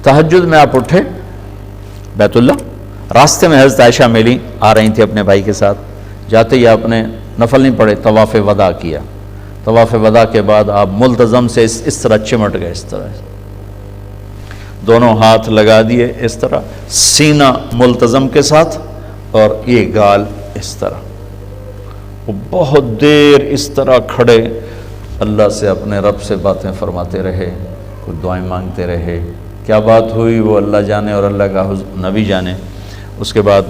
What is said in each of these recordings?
تہجد میں آپ اٹھے بیت اللہ، راستے میں حضرت عائشہ ملی، آ رہی تھی اپنے بھائی کے ساتھ، جاتے ہی آپ نے نفل نہیں پڑھے، طواف وداع کیا۔ طواف وداع کے بعد آپ ملتزم سے اس طرح چمٹ گئے، اس طرح دونوں ہاتھ لگا دیے، اس طرح سینہ ملتزم کے ساتھ اور یہ گال اس طرح، وہ بہت دیر اس طرح کھڑے اللہ سے اپنے رب سے باتیں فرماتے رہے، کچھ دعائیں مانگتے رہے۔ کیا بات ہوئی وہ اللہ جانے اور اللہ کا نبی جانے۔ اس کے بعد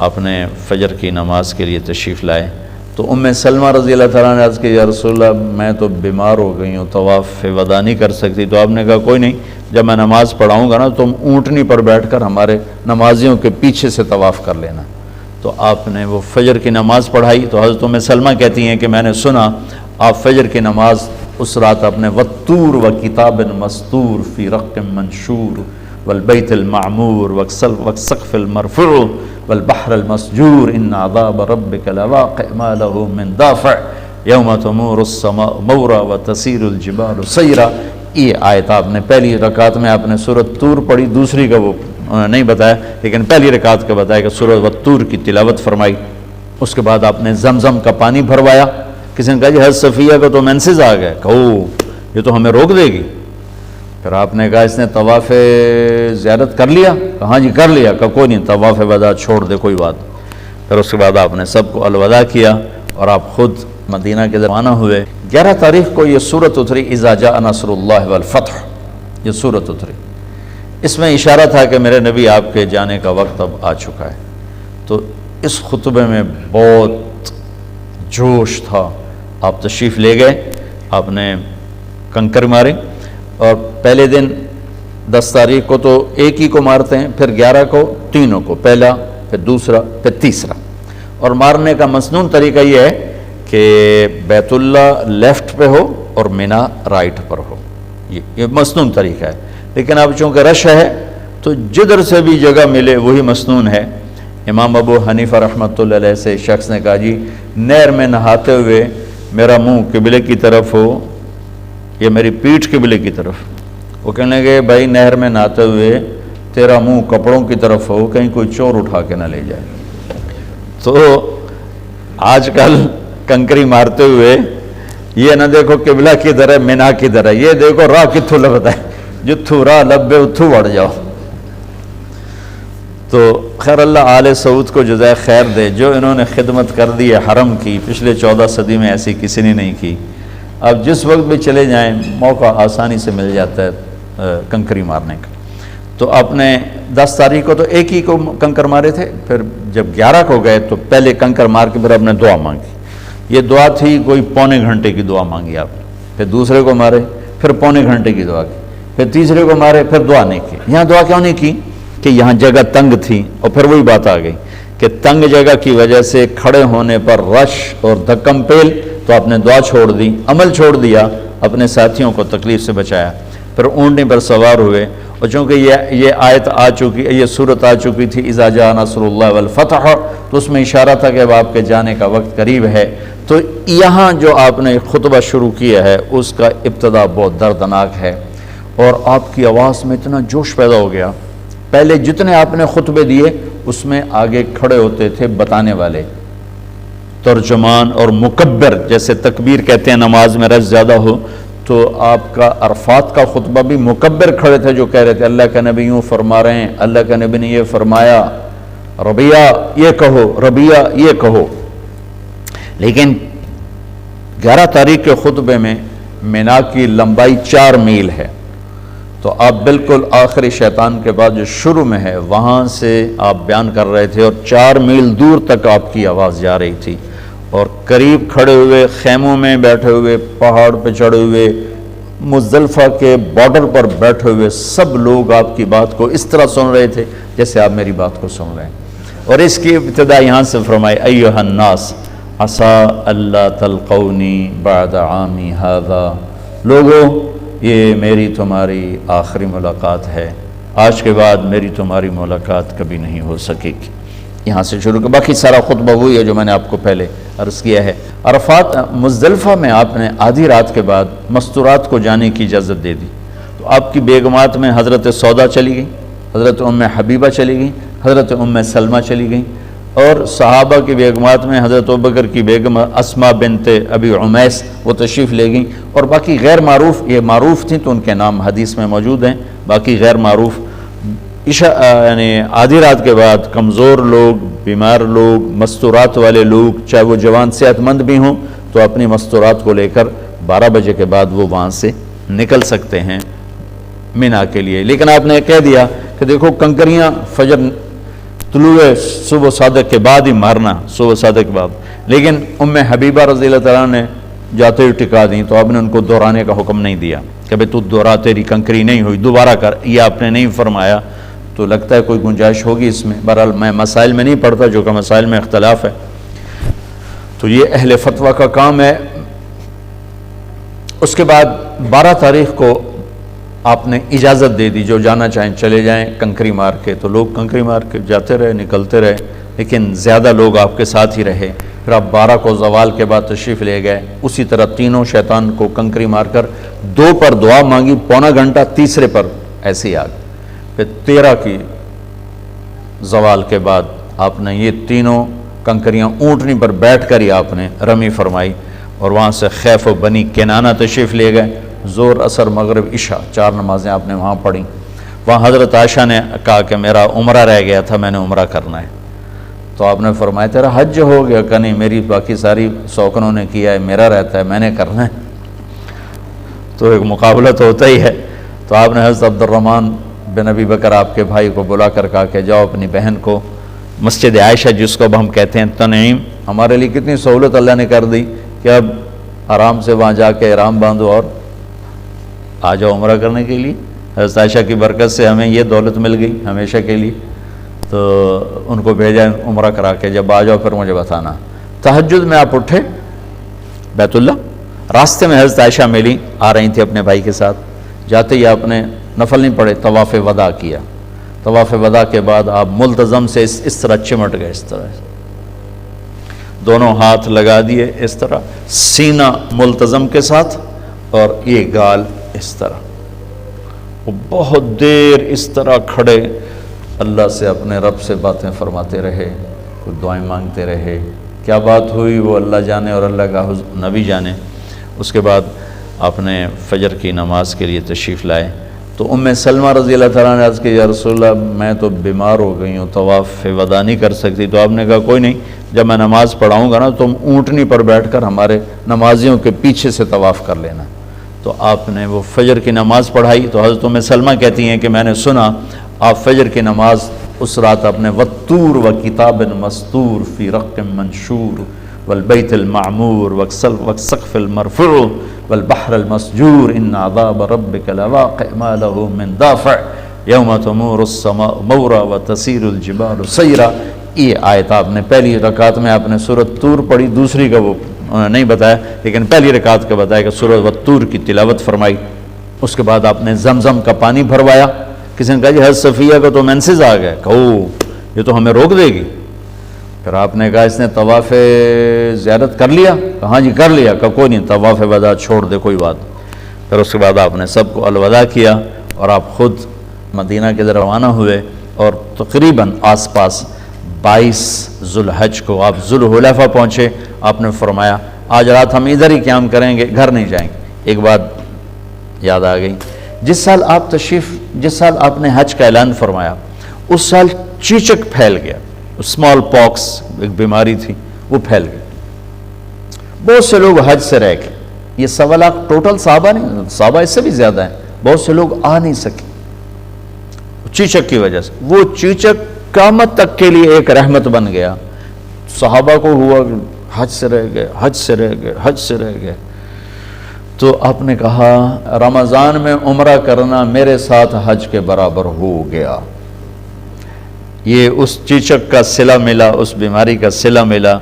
آپ نے فجر کی نماز کے لیے تشریف لائے تو ام سلمہ رضی اللہ تعالیٰ نے عرض کی یا رسول اللہ میں تو بیمار ہو گئی ہوں، طواف وداع نہیں کر سکتی۔ تو آپ نے کہا کوئی نہیں، جب میں نماز پڑھاؤں گا نا تم اونٹنی پر بیٹھ کر ہمارے نمازیوں کے پیچھے سے طواف کر لینا۔ تو آپ نے وہ فجر کی نماز پڑھائی تو حضرت ام سلمہ کہتی ہیں کہ میں نے سنا آپ فجر کی نماز اس رات اپنے والطور وکتاب مستور فی رق منشور والبیت المعمور والسقف المرفوع والبحر المسجور ان عذاب ربک لواقع ما له من دافع یوم تمور السماء مورا وتسیر الجبال سیرا۔ یہ آیت آپ نے پہلی رکعت میں آپ نے سورۃ طور پڑھی، دوسری کا وہ نہیں بتایا، لیکن پہلی رکعت کا بتایا کہ سورۃ والطور کی تلاوت فرمائی۔ اس کے بعد آپ نے زمزم کا پانی بھروایا۔ کسی نے کہا جی حضرت صفیہ کا تو مینسز آ گئے، کہو یہ تو ہمیں روک دے گی۔ پھر آپ نے کہا اس نے طواف زیارت کر لیا؟ کہا جی کر لیا۔ کہا کوئی نہیں، طواف وداع چھوڑ دے، کوئی بات۔ پھر اس کے بعد آپ نے سب کو الوداع کیا اور آپ خود مدینہ کے روانہ ہوئے۔ 11 تاریخ کو یہ سورت اتری اذا جاء نصر اللہ والفتح، یہ سورت اتری۔ اس میں اشارہ تھا کہ میرے نبی آپ کے جانے کا وقت اب آ چکا ہے۔ تو اس خطبے میں بہت جوش تھا۔ آپ تشریف لے گئے، آپ نے کنکر مارے، اور پہلے دن 10 تاریخ کو تو ایک ہی کو مارتے ہیں، پھر 11 کو تینوں کو، پہلا پھر دوسرا پھر تیسرا۔ اور مارنے کا مسنون طریقہ یہ ہے کہ بیت اللہ لیفٹ پہ ہو اور مینا رائٹ پر ہو، یہ مسنون طریقہ ہے۔ لیکن اب چونکہ رش ہے تو جدھر سے بھی جگہ ملے وہی مسنون ہے۔ امام ابو حنیفہ رحمۃ اللہ علیہ سے شخص نے کہا جی نہر میں نہاتے ہوئے میرا منہ قبلے کی طرف ہو یا میری پیٹھ قبلے کی طرف۔ وہ کہنے لگے بھائی نہر میں نہاتے ہوئے تیرا منہ کپڑوں کی طرف ہو، کہیں کوئی چور اٹھا کے نہ لے جائے۔ تو آج کل کنکری مارتے ہوئے یہ نہ دیکھو قبلہ کدھر ہے مینا کدھر ہے، یہ دیکھو راہ کتھوں لبتا ہے، جتھو راہ لبے اتھو وڑ جاؤ۔ تو خیر اللہ آل سعود کو جزائے خیر دے، جو انہوں نے خدمت کر دی ہے حرم کی، پچھلے 14 صدی میں ایسی کسی نے نہیں کی۔ اب جس وقت بھی چلے جائیں موقع آسانی سے مل جاتا ہے کنکری مارنے کا۔ تو آپ نے 10 تاریخ کو تو ایک ہی کو کنکر مارے تھے، پھر جب 11 کو گئے تو پہلے کنکر مار کے پھر آپ نے دعا مانگی۔ یہ دعا تھی کوئی پونے گھنٹے کی دعا مانگی آپ نے، پھر دوسرے کو مارے پھر پونے گھنٹے کی دعا کی، پھر تیسرے کو مارے پھر دعا نہیں کی۔ یہاں دعا کیوں نہیں کی کہ یہاں جگہ تنگ تھی، اور پھر وہی بات آ گئی کہ تنگ جگہ کی وجہ سے کھڑے ہونے پر رش اور دھکم پیل، تو آپ نے دعا چھوڑ دی، عمل چھوڑ دیا، اپنے ساتھیوں کو تکلیف سے بچایا۔ پھر اونٹنی پر سوار ہوئے، اور چونکہ یہ آیت آ چکی، یہ صورت آ چکی تھی اذا جاء نصر اللہ والفتح، تو اس میں اشارہ تھا کہ اب آپ کے جانے کا وقت قریب ہے۔ تو یہاں جو آپ نے خطبہ شروع کیا ہے اس کا ابتدا بہت دردناک ہے، اور آپ کی آواز میں اتنا جوش پیدا ہو گیا۔ پہلے جتنے آپ نے خطبے دیے اس میں آگے کھڑے ہوتے تھے بتانے والے، ترجمان اور مکبر، جیسے تکبیر کہتے ہیں نماز میں رش زیادہ ہو، تو آپ کا عرفات کا خطبہ بھی مکبر کھڑے تھے جو کہہ رہے تھے اللہ کا نبی یوں فرما رہے ہیں، اللہ کا نبی نے یہ فرمایا، ربیہ یہ کہو، ربیہ یہ کہو۔ لیکن 11 تاریخ کے خطبے میں مینا کی لمبائی 4 میل ہے، تو آپ بالکل آخری شیطان کے بعد جو شروع میں ہے وہاں سے آپ بیان کر رہے تھے، اور 4 میل دور تک آپ کی آواز جا رہی تھی، اور قریب کھڑے ہوئے، خیموں میں بیٹھے ہوئے، پہاڑ پہ چڑھے ہوئے، مزدلفہ کے بارڈر پر بیٹھے ہوئے سب لوگ آپ کی بات کو اس طرح سن رہے تھے جیسے آپ میری بات کو سن رہے ہیں۔ اور اس کی ابتدا یہاں سے فرمائی ایھا الناس عسیٰ اللہ تلقونی بعد عامی ھذا، لوگوں یہ میری تمہاری آخری ملاقات ہے، آج کے بعد میری تمہاری ملاقات کبھی نہیں ہو سکے گی۔ یہاں سے شروع کر باقی سارا خطبہ وہی ہے جو میں نے آپ کو پہلے عرض کیا ہے۔ عرفات مزدلفہ میں آپ نے آدھی رات کے بعد مستورات کو جانے کی اجازت دے دی، تو آپ کی بیگمات میں حضرت سودا چلی گئی، حضرت ام حبیبہ چلی گئی، حضرت ام سلمہ چلی گئیں، اور صحابہ کی بیگمات میں حضرت ابوبکر کی بیگم اسماء بنت ابی عمیس وہ تشریف لے گئیں، اور باقی غیر معروف، یہ معروف تھیں تو ان کے نام حدیث میں موجود ہیں، باقی غیر معروف یعنی آدھی رات کے بعد کمزور لوگ، بیمار لوگ، مستورات والے لوگ، چاہے وہ جوان صحت مند بھی ہوں، تو اپنی مستورات کو لے کر 12 بجے کے بعد وہ وہاں سے نکل سکتے ہیں مینا کے لیے۔ لیکن آپ نے کہہ دیا کہ دیکھو کنکریاں فجر طلوع صبح صادق کے بعد ہی مارنا، صبح صادق کے بعد، لیکن ام حبیبہ رضی اللہ تعالیٰ نے جاتے ہوئے ٹکا دیں، تو آپ نے ان کو دہرانے کا حکم نہیں دیا کہ بھئی تو دوہرا، تیری کنکری نہیں ہوئی، دوبارہ کر، یہ آپ نے نہیں فرمایا۔ تو لگتا ہے کوئی گنجائش ہوگی اس میں، بہرحال میں مسائل میں نہیں پڑھتا، جو کہ مسائل میں اختلاف ہے، تو یہ اہل فتویٰ کا کام ہے۔ اس کے بعد 12 تاریخ کو آپ نے اجازت دے دی، جو جانا چاہیں چلے جائیں کنکری مار کے، تو لوگ کنکری مار کے جاتے رہے، نکلتے رہے، لیکن زیادہ لوگ آپ کے ساتھ ہی رہے۔ پھر آپ 12 کو زوال کے بعد تشریف لے گئے، اسی طرح تینوں شیطان کو کنکری مار کر 2 پر دعا مانگی، پونا گھنٹہ، تیسرے پر ایسے ہی آ گئے۔ پھر 13 کی زوال کے بعد آپ نے یہ تینوں کنکریاں اونٹنی پر بیٹھ کر ہی آپ نے رمی فرمائی، اور وہاں سے خیف و بنی کنانہ تشریف لے گئے۔ زور، عصر، مغرب، عشاء 4 نمازیں آپ نے وہاں پڑھیں۔ وہاں حضرت عائشہ نے کہا کہ میرا عمرہ رہ گیا تھا، میں نے عمرہ کرنا ہے، تو آپ نے فرمایا تیرا حج ہو گیا؟ کہ نہیں، میری باقی ساری سوکنوں نے کیا ہے، میرا رہتا ہے، میں نے کرنا ہے۔ تو ایک مقابلہ تو ہوتا ہی ہے۔ تو آپ نے حضرت عبد الرحمن بن ابی بکر آپ کے بھائی کو بلا کر کہا کہ جاؤ اپنی بہن کو مسجد عائشہ، جس کو اب ہم کہتے ہیں تنعیم، ہمارے لیے کتنی سہولت اللہ نے کر دی کہ اب آرام سے وہاں جا کے احرام باندھو اور آ جاؤ عمرہ کرنے کے لیے۔ حضرت عائشہ کی برکت سے ہمیں یہ دولت مل گئی ہمیشہ کے لیے۔ تو ان کو بھیجا عمرہ کرا کے، جب آ جاؤ پھر مجھے بتانا۔ تہجد میں آپ اٹھے بیت اللہ، راستے میں حضرت عائشہ ملی، آ رہی تھی اپنے بھائی کے ساتھ، جاتے ہی آپ نے نفل نہیں پڑھے، طواف وداع کیا۔ طواف وداع کے بعد آپ ملتزم سے اس طرح چمٹ گئے، اس طرح دونوں ہاتھ لگا دیے، اس طرح سینہ ملتزم کے ساتھ، اور یہ گال اس طرح۔ وہ بہت دیر اس طرح کھڑے اللہ سے، اپنے رب سے باتیں فرماتے رہے، کچھ دعائیں مانگتے رہے۔ کیا بات ہوئی وہ اللہ جانے اور اللہ کا نبی جانے۔ اس کے بعد آپ نے فجر کی نماز کے لیے تشریف لائے، تو ام سلمہ رضی اللہ تعالیٰ نے عرض کی یا رسول اللہ میں تو بیمار ہو گئی ہوں، طواف وداع نہیں کر سکتی۔ تو آپ نے کہا کوئی نہیں، جب میں نماز پڑھاؤں گا نا تم اونٹنی پر بیٹھ کر ہمارے نمازیوں کے پیچھے سے طواف کر لینا۔ تو آپ نے وہ فجر کی نماز پڑھائی۔ تو حضرت ام سلمہ کہتی ہیں کہ میں نے سنا آپ فجر کی نماز اس رات اپنے والطور وکتاب مستور فی رق منشور والبیت المعمور والسقف المرفوع والبحر المسجور ان عذاب ربک لواقع ما له من دافع یوم تمور السماء مورا وتسیر الجبال سیرا۔ یہ آیت آپ نے پہلی رکعت میں آپ نے سورۃ طور پڑھی، دوسری کا وہ نہیں بتایا، لیکن پہلی رکعت کا بتایا کہ سورۃ والطور کی تلاوت فرمائی۔ اس کے بعد آپ نے زمزم کا پانی بھروایا۔ کسی نے کہا جی حضرت صفیہ کا تو مینسز آ گئے، کہو یہ تو ہمیں روک دے گی۔ پھر آپ نے کہا اس نے طواف زیارت کر لیا؟ کہا ہاں جی کر لیا۔ کہا کوئی نہیں، طواف وداع چھوڑ دے، کوئی بات۔ پھر اس کے بعد آپ نے سب کو الوداع کیا اور آپ خود مدینہ کے در روانہ ہوئے، اور تقریباً آس پاس 22 ذوالحج کو آپ ذوالحلیفہ پہنچے۔ آپ نے فرمایا آج رات ہم ادھر ہی قیام کریں گے، گھر نہیں جائیں گے۔ ایک بات یاد آ گئی، جس سال آپ نے حج کا اعلان فرمایا، اس سال چیچک پھیل گیا، اسمال پاکس ایک بیماری تھی، وہ پھیل گئی، بہت سے لوگ حج سے رہ گئے۔ یہ 1.25 لاکھ ٹوٹل صحابہ نہیں، صحابہ اس سے بھی زیادہ ہیں، بہت سے لوگ آ نہیں سکے چیچک کی وجہ سے۔ وہ چیچک قیامت تک کے لیے ایک رحمت بن گیا۔ صحابہ کو ہوا حج سے رہ گئے، حج سے رہ گئے، حج سے رہ گئے۔ تو آپ نے کہا رمضان میں عمرہ کرنا میرے ساتھ حج کے برابر ہو گیا۔ یہ اس چیچک کا صلہ ملا، اس بیماری کا صلہ ملا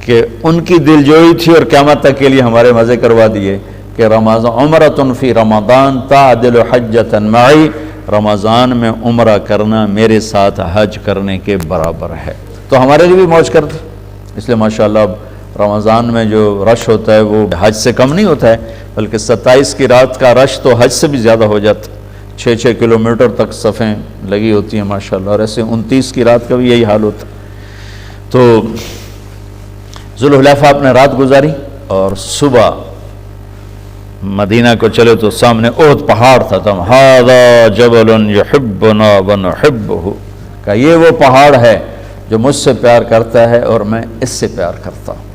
کہ ان کی دلجوئی تھی، اور قیامت تک کے لیے ہمارے مزے کروا دیے کہ عمرۃ فی رمضان تعدل حجۃ معی، رمضان میں عمرہ کرنا میرے ساتھ حج کرنے کے برابر ہے۔ تو ہمارے لیے بھی موج کرتے، اس لیے ماشاءاللہ اب رمضان میں جو رش ہوتا ہے وہ حج سے کم نہیں ہوتا ہے، بلکہ 27 کی رات کا رش تو حج سے بھی زیادہ ہو جاتا ہے۔ 6 کلومیٹر تک صفیں لگی ہوتی ہیں ماشاءاللہ، اور ایسے 29 کی رات کا بھی یہی حال ہوتا. تو ذوالحلیفہ آپ نے رات گزاری اور صبح مدینہ کو چلے تو سامنے احد پہاڑ تھا. تم ھذا جبل یحبنا ونحبہ، کہ یہ وہ پہاڑ ہے جو مجھ سے پیار کرتا ہے اور میں اس سے پیار کرتا ہوں.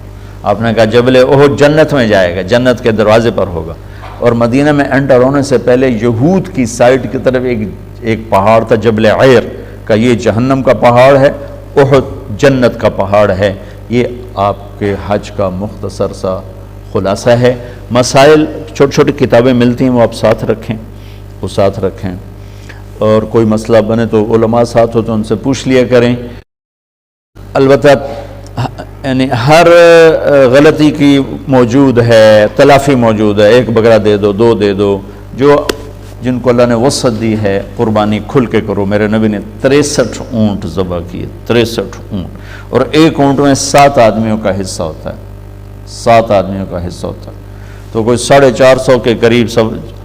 آپ نے کہا جبل احد جنت میں جائے گا، جنت کے دروازے پر ہوگا. اور مدینہ میں انٹر ہونے سے پہلے یہود کی سائڈ کی طرف ایک پہاڑ تھا جبل عیر، کا یہ جہنم کا پہاڑ ہے، احد جنت کا پہاڑ ہے. یہ آپ کے حج کا مختصر سا خلاصہ ہے. مسائل چھوٹی چھوٹی کتابیں ملتی ہیں، وہ آپ ساتھ رکھیں، وہ ساتھ رکھیں، اور کوئی مسئلہ بنے تو علماء ساتھ ہو تو ان سے پوچھ لیا کریں. البتہ یعنی ہر غلطی کی موجود ہے، تلافی موجود ہے. 1 بکرا دے دو، 2 دے دو، جو جن کو اللہ نے وسعت دی ہے قربانی کھل کے کرو. میرے نبی نے 63 اونٹ ذبح کیے، 63 اونٹ، اور ایک اونٹ میں 7 آدمیوں کا حصہ ہوتا ہے، 7 آدمیوں کا حصہ ہوتا ہے. تو کوئی 450 کے قریب سب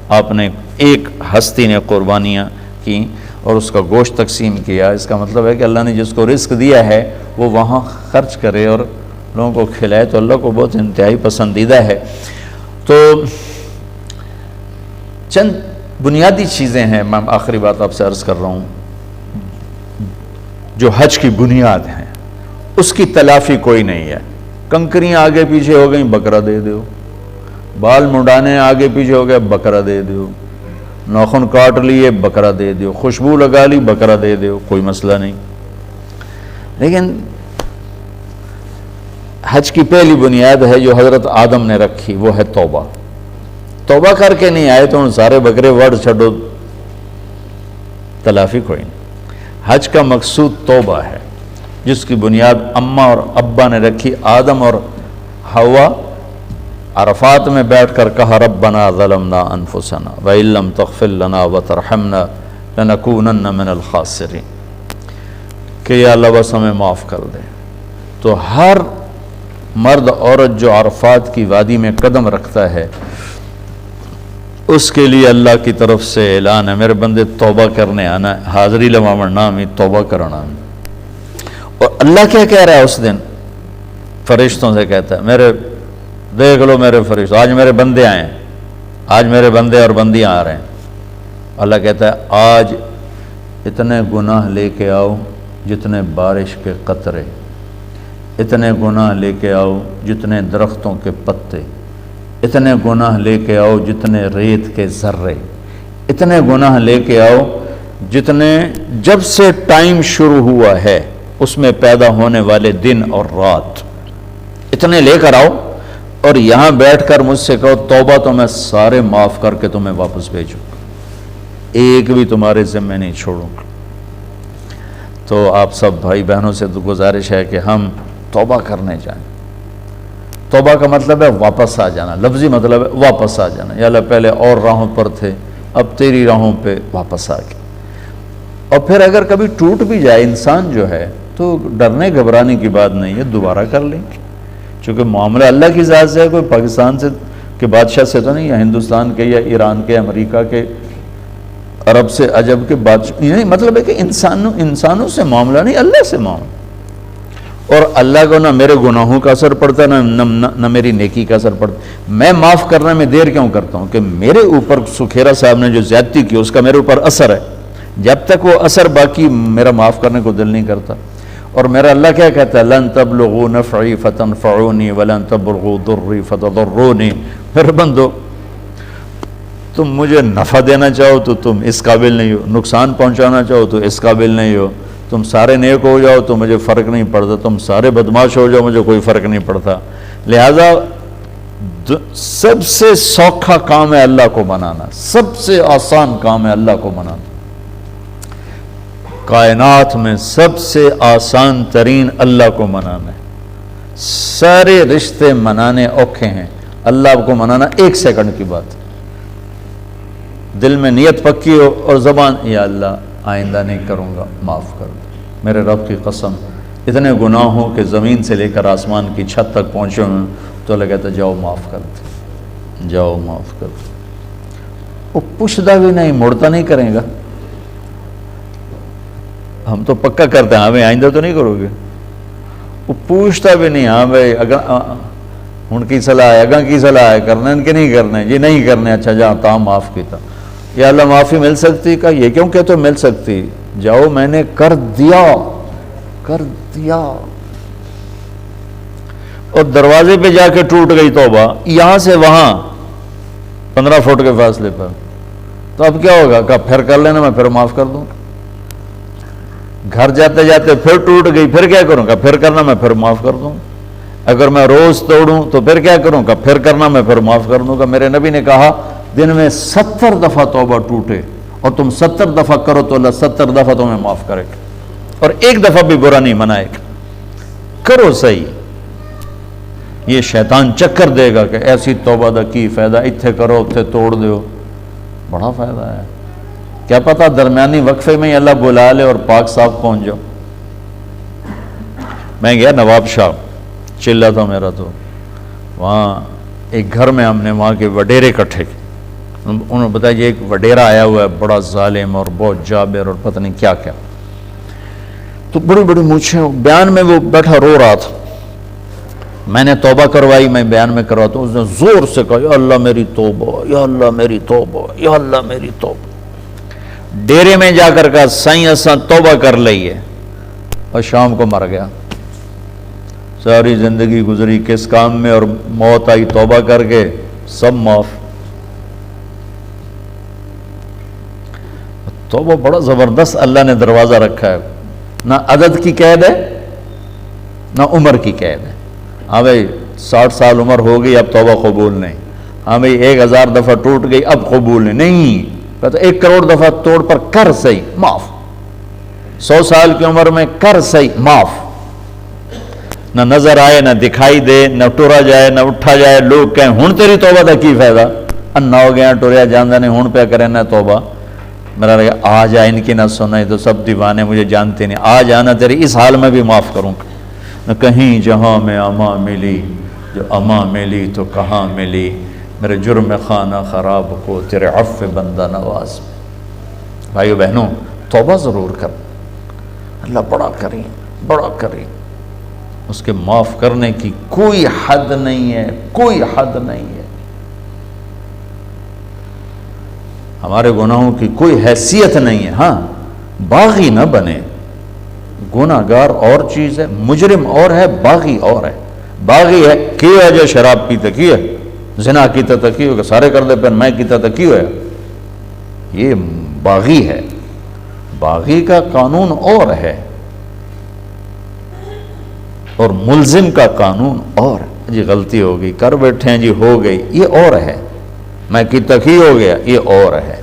آپ نے ایک ہستی نے قربانیاں کی اور اس کا گوشت تقسیم کیا. اس کا مطلب ہے کہ اللہ نے جس کو رزق دیا ہے وہ وہاں خرچ کرے اور لوگوں کو کھلائے، تو اللہ کو بہت انتہائی پسندیدہ ہے. تو چند بنیادی چیزیں ہیں، میں آخری بات آپ سے عرض کر رہا ہوں، جو حج کی بنیاد ہیں، اس کی تلافی کوئی نہیں ہے. کنکریاں آگے پیچھے ہو گئیں، بکرا دے دو. بال منڈانے آگے پیچھے ہو گئے، بکرا دے دو. ناخن کاٹ لیے، بکرا دے دو. خوشبو لگا لی، بکرا دے دو، کوئی مسئلہ نہیں. لیکن حج کی پہلی بنیاد ہے جو حضرت آدم نے رکھی، وہ ہے توبہ. توبہ کر کے نہیں آئے تو ان سارے بکرے وڑ چھڈو، تلافی کوئی نہیں. حج کا مقصود توبہ ہے، جس کی بنیاد اماں اور ابا نے رکھی. آدم اور حوا عرفات میں بیٹھ کر کہا ربنا ظلمنا انفسنا وَإِن لَّمْ تَغْفِرْ لَنَا وَتَرْحَمْنَا لَنَكُونَنَّ مِنَ الْخَاسِرِينَ، کہ یا اللہ بس ہمیں معاف کر دے. تو ہر مرد عورت جو عرفات کی وادی میں قدم رکھتا ہے، اس کے لیے اللہ کی طرف سے اعلان ہے میرے بندے توبہ کرنے آنا ہے، حاضری لواوڑ نامی توبہ کرنا. اور اللہ کیا کہہ رہا ہے اس دن؟ فرشتوں سے کہتا ہے میرے دیکھ لو میرے فرشتوں، آج میرے بندے آئے ہیں، آج میرے بندے اور بندیاں آ رہے ہیں. اللہ کہتا ہے آج اتنے گناہ لے کے آؤ جتنے بارش کے قطرے، اتنے گناہ لے کے آؤ جتنے درختوں کے پتے، اتنے گناہ لے کے آؤ جتنے ریت کے ذرے، اتنے گناہ لے کے آؤ جتنے جب سے ٹائم شروع ہوا ہے اس میں پیدا ہونے والے دن اور رات، اتنے لے کر آؤ اور یہاں بیٹھ کر مجھ سے کہو توبہ، تو میں سارے معاف کر کے تمہیں واپس بھیجوں گا، ایک بھی تمہارے ذمہ نہیں چھوڑوں گا. تو آپ سب بھائی بہنوں سے گزارش ہے کہ ہم توبہ کرنے جائیں. توبہ کا مطلب ہے واپس آ جانا، لفظی مطلب ہے واپس آ جانا. یا اللہ پہلے اور راہوں پر تھے، اب تیری راہوں پہ واپس آ گئے. اور پھر اگر کبھی ٹوٹ بھی جائے انسان جو ہے تو ڈرنے گھبرانے کی بات نہیں ہے، دوبارہ کر لیں گے. چونکہ معاملہ اللہ کی ذات سے ہے، کوئی پاکستان سے کے بادشاہ سے تو نہیں، یا ہندوستان کے یا ایران کے، امریکہ کے، عرب سے عجب کے بادشاہ نہیں. مطلب ہے کہ انسانوں سے معاملہ نہیں، اللہ سے معاملہ. اور اللہ کو نہ میرے گناہوں کا اثر پڑتا نہ میری نیکی کا اثر پڑتا. میں معاف کرنے میں دیر کیوں کرتا ہوں کہ میرے اوپر سکھیرا صاحب نے جو زیادتی کی اس کا میرے اوپر اثر ہے. جب تک وہ اثر باقی میرا معاف کرنے کو دل نہیں کرتا. اور میرا اللہ کیا کہتا ہے لن تبلغوا نفعی فتنفعونی ولن تبلغوا ضری فتضرونی. پھر بندو تم مجھے نفع دینا چاہو تو تم اس قابل نہیں ہو، نقصان پہنچانا چاہو تو اس قابل نہیں ہو. تم سارے نیک ہو جاؤ تو مجھے فرق نہیں پڑتا، تم سارے بدماش ہو جاؤ مجھے کوئی فرق نہیں پڑتا. لہذا سب سے سوکھا کام ہے اللہ کو منانا، سب سے آسان کام ہے اللہ کو منانا. کائنات میں سب سے آسان ترین اللہ کو منانا ہے. سارے رشتے منانے اوکھے ہیں، اللہ کو منانا 1 سیکنڈ کی بات. دل میں نیت پکی ہو اور زبان یا اللہ آئندہ نہیں کروں گا، معاف کر دو. میرے رب کی قسم اتنے گناہ ہوں کہ زمین سے لے کر آسمان کی چھت تک پہنچے ہوں تو اللہ کہتا جاؤ معاف کر دو، جاؤ معاف کر دو. وہ پوچھتا بھی نہیں، مڑتا نہیں کرے گا. ہم تو پکا کرتے ہیں ہاں بھائی آئندہ تو نہیں کرو گے. وہ پوچھتا بھی نہیں ہاں بھائی ہن کی صلاح ہے، اگاں کی صلاح ہے، کرنا کہ نہیں کرنا؟ جی نہیں کرنے. اچھا جا تا معاف کیتا. یا اللہ معافی مل سکتی؟ کہ یہ کیوں کہ تو مل سکتی، جاؤ میں نے کر دیا. اور دروازے پہ جا کے ٹوٹ گئی توبہ، یہاں سے وہاں 15 فٹ کے فاصلے پر، تو اب کیا ہوگا؟ کہ پھر کر لینا، میں پھر معاف کر دوں. گھر جاتے جاتے پھر ٹوٹ گئی، پھر کیا کروں گا؟ پھر کرنا، میں پھر معاف کر دوں. اگر میں روز توڑوں تو پھر کیا کروں گا؟ پھر کرنا، میں پھر معاف کر دوں گا. میرے نبی نے کہا دن میں 70 دفعہ توبہ ٹوٹے اور تم 70 دفعہ کرو تو اللہ 70 دفعہ تمہیں معاف کرے گا، اور ایک دفعہ بھی برا نہیں منائے گا. کرو صحیح. یہ شیطان چکر دے گا کہ ایسی توبہ دا کی فائدہ، اتھے کرو اتھے توڑ دیو. بڑا فائدہ ہے. کیا پتا درمیانی وقفے میں ہی اللہ بلا لے اور پاک صاف پہنچ جاؤ. میں گیا نواب شاہ، چلا تھا میرا، تو وہاں ایک گھر میں ہم نے وہاں کے وڈیرے کٹھے کی. انہوں نے بتایا یہ ایک وڈیرا آیا ہوا ہے بڑا ظالم اور بہت جابر اور پتہ نہیں کیا کیا. تو بڑی بڑی مونچھیں، بیان میں وہ بیٹھا رو رہا تھا. میں نے توبہ کروائی، میں بیان میں کروا تو اس نے زور سے کہا یا اللہ میری توبہ، یا اللہ میری توبہ، یا اللہ میری توبہ. ڈیرے میں جا کر کہا سائیں اساں توبہ کر لئیے، اور شام کو مر گیا. ساری زندگی گزری کس کام میں، اور موت آئی توبہ کر کے، سب معاف. توبہ بڑا زبردست اللہ نے دروازہ رکھا ہے. نہ عدد کی قید ہے نہ عمر کی قید ہے. ہاں بھائی 60 سال عمر ہو گئی اب توبہ قبول نہیں. ہاں بھائی 1000 دفعہ ٹوٹ گئی اب قبول نہیں. کہتا 1 کروڑ دفعہ توڑ پر کر صحیح معاف. 100 سال کی عمر میں کر صحیح معاف. نہ نظر آئے نہ دکھائی دے، نہ ٹورا جائے نہ اٹھا جائے، لوگ کہیں ہن تیری توبہ دا کی فائدہ، انا ہو گیا ٹوریا جاندہ نہیں، ہن پہ کرے نہ توبہ. میرا لگا آ جا ان کی نہ سنائی تو سب دیوانے مجھے جانتے نہیں. آ جانا تیری اس حال میں بھی معاف کروں گا. نہ کہیں جہاں میں اما ملی، جو اما ملی تو کہاں ملی، میرے جرم خانہ خراب کو تیرے عفو بندہ نواز. بھائیو بہنوں توبہ ضرور کر. اللہ بڑا کریم، بڑا کریم. اس کے معاف کرنے کی کوئی حد نہیں ہے، کوئی حد نہیں ہے. ہمارے گناہوں کی کوئی حیثیت نہیں ہے. ہاں باغی نہ بنے. گناہگار اور چیز ہے، مجرم اور ہے، باغی اور ہے. باغی ہے کیوں جو شراب پیتے کیوں ہے، زنا کیتا تھا کیوں کہ سارے کر دے پھر میں کیتا تھا کیوں ہے. یہ باغی ہے. باغی کا قانون اور ہے اور ملزم کا قانون اور ہے. جی غلطی ہو گئی، کر بیٹھے ہیں جی ہو گئی، یہ اور ہے. میں کی تکی ہو گیا، یہ اور ہے.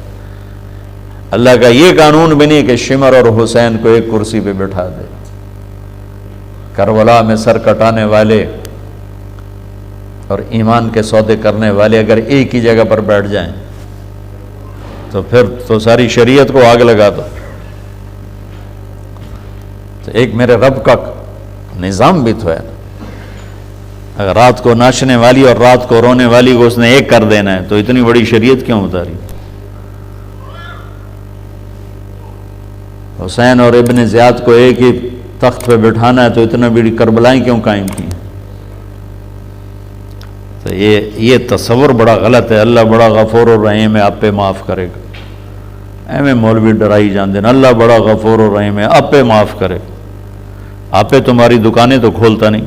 اللہ کا یہ قانون بھی نہیں کہ شمر اور حسین کو ایک کرسی پہ بٹھا دے. کربلا میں سر کٹانے والے اور ایمان کے سودے کرنے والے اگر ایک ہی جگہ پر بیٹھ جائیں تو پھر تو ساری شریعت کو آگ لگا دو. تو ایک میرے رب کا نظام بھی تو ہے. اگر رات کو ناچنے والی اور رات کو رونے والی کو اس نے ایک کر دینا ہے تو اتنی بڑی شریعت کیوں اتاری؟ حسین اور ابن زیاد کو ایک ہی تخت پہ بٹھانا ہے تو اتنا بڑی کربلائیں کیوں قائم کی؟ تو یہ تصور بڑا غلط ہے. اللہ بڑا غفور الرحیم ہے، آپ پہ معاف کرے گا. ایویں مولوی ڈرائی جان دینا اللہ بڑا غفور الرحیم ہے آپ پہ معاف کرے. آپ پہ تمہاری دکانیں تو کھولتا نہیں،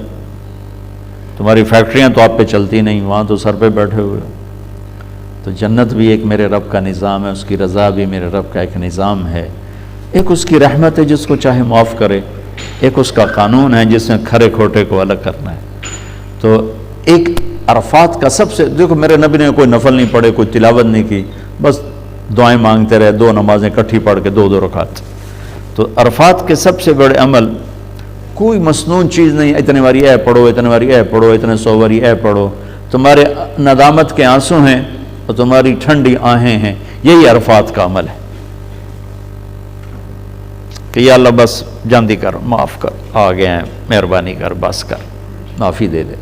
تمہاری فیکٹریاں تو آپ پہ چلتی نہیں، وہاں تو سر پہ بیٹھے ہوئے. تو جنت بھی ایک میرے رب کا نظام ہے، اس کی رضا بھی میرے رب کا ایک نظام ہے. ایک اس کی رحمت ہے جس کو چاہے معاف کرے، ایک اس کا قانون ہے جس میں کھرے کھوٹے کو الگ کرنا ہے. تو ایک عرفات کا سب سے دیکھو میرے نبی نے کوئی نفل نہیں پڑھے، کوئی تلاوت نہیں کی، بس دعائیں مانگتے رہے، 2 نمازیں کٹھی پڑھ کے 2 رکعت. تو عرفات کے سب سے بڑے عمل کوئی مسنون چیز نہیں. اتنے باری اے پڑھو، اتنے باری اے پڑھو، اتنے 100 باری اے پڑھو. تمہارے ندامت کے آنسو ہیں اور تمہاری ٹھنڈی آہیں ہیں. یہی عرفات کا عمل ہے کہ یا اللہ بس جاندی کر، معاف کر، آ گئے ہیں، مہربانی کر، بس کر، معافی دے دے.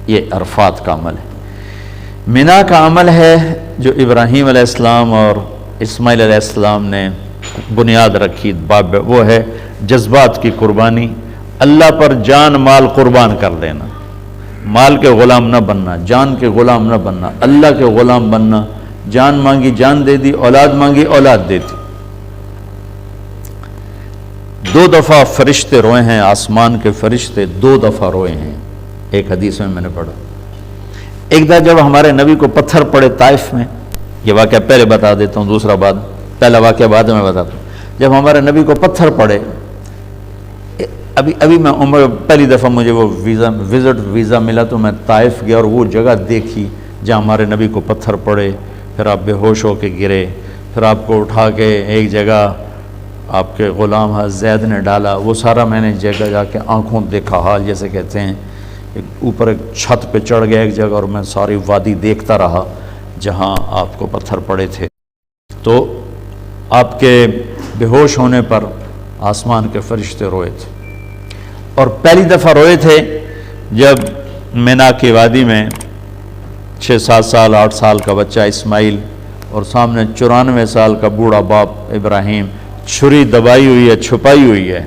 یہ عرفات کا عمل ہے. مینا کا عمل ہے جو ابراہیم علیہ السلام اور اسماعیل علیہ السلام نے بنیاد رکھی، باب وہ ہے جذبات کی قربانی، اللہ پر جان مال قربان کر دینا، مال کے غلام نہ بننا، جان کے غلام نہ بننا، اللہ کے غلام بننا، جان مانگی جان دے دی، اولاد مانگی اولاد دے دی۔ 2 دفعہ فرشتے روئے ہیں، آسمان کے فرشتے 2 دفعہ روئے ہیں، ایک حدیث میں نے پڑھا۔ ایک دفعہ جب ہمارے نبی کو پتھر پڑے طائف میں، یہ واقعہ پہلے بتا دیتا ہوں، دوسرا بعد، پہلا واقعہ بعد میں بتاتا ہوں۔ جب ہمارے نبی کو پتھر پڑے، ابھی میں عمر پہلی دفعہ مجھے وہ ویزا ملا تو میں طائف گیا اور وہ جگہ دیکھی جہاں ہمارے نبی کو پتھر پڑے، پھر آپ بے ہوش ہو کے گرے، پھر آپ کو اٹھا کے ایک جگہ آپ کے غلام زید نے ڈالا، وہ سارا میں نے جگہ جا کے آنکھوں دیکھا حال جیسے کہتے ہیں، اوپر ایک چھت پہ چڑھ گیا ایک جگہ اور میں ساری وادی دیکھتا رہا جہاں آپ کو پتھر پڑے تھے۔ تو آپ کے بے ہوش ہونے پر آسمان کے فرشتے روئے تھے، اور پہلی دفعہ روئے تھے جب مینا کی وادی میں 6-7 سال 8 سال کا بچہ اسماعیل اور سامنے 94 سال کا بوڑھا باپ ابراہیم، چھری دبائی ہوئی ہے، چھپائی ہوئی ہے،